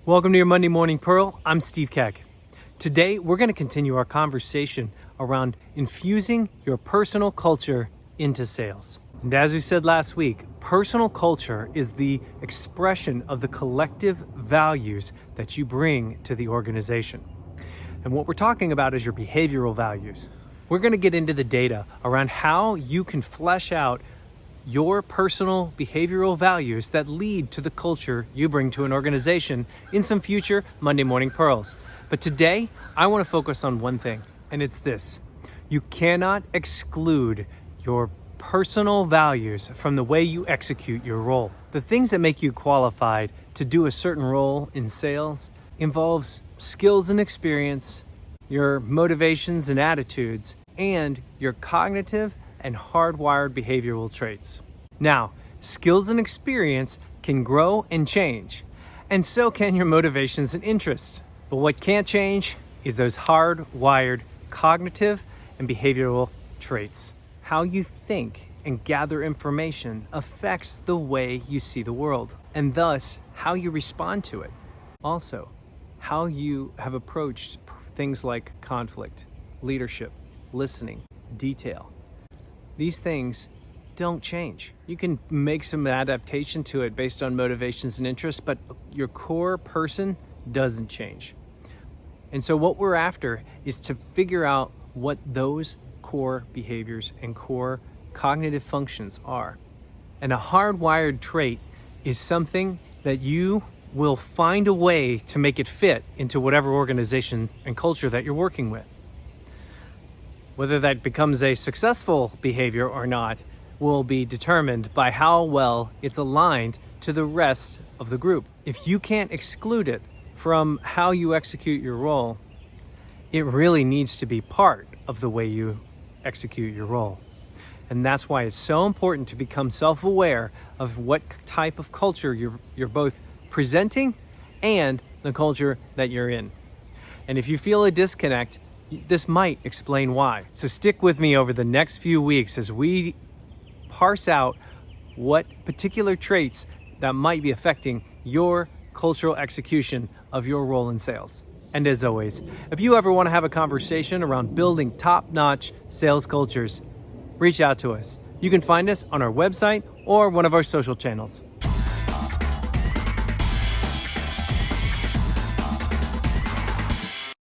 Welcome to your Monday Morning Pearl. I'm Steve Keck. Today, we're going to continue our conversation around infusing your personal culture into sales. And as we said last week, personal culture is the expression of the collective values that you bring to the organization. And what we're talking about is your behavioral values. We're going to get into the data around how you can flesh out your personal behavioral values that lead to the culture you bring to an organization in some future Monday Morning Pearls. But today, I want to focus on one thing, and it's this. You cannot exclude your personal values from the way you execute your role. The things that make you qualified to do a certain role in sales involves skills and experience, your motivations and attitudes, and your cognitive and hardwired behavioral traits. Now, skills and experience can grow and change, and so can your motivations and interests. But what can't change is those hardwired cognitive and behavioral traits. How you think and gather information affects the way you see the world, and thus how you respond to it. Also, how you have approached things like conflict, leadership, listening, detail. These things don't change. You can make some adaptation to it based on motivations and interests, but your core person doesn't change. And so what we're after is to figure out what those core behaviors and core cognitive functions are. And a hardwired trait is something that you will find a way to make it fit into whatever organization and culture that you're working with. Whether that becomes a successful behavior or not will be determined by how well it's aligned to the rest of the group. If you can't exclude it from how you execute your role, it really needs to be part of the way you execute your role. And that's why it's so important to become self-aware of what type of culture you're both presenting and the culture that you're in. And if you feel a disconnect, this might explain why. So stick with me over the next few weeks as we parse out what particular traits that might be affecting your cultural execution of your role in sales. And as always, if you ever want to have a conversation around building top-notch sales cultures, reach out to us. You can find us on our website or one of our social channels.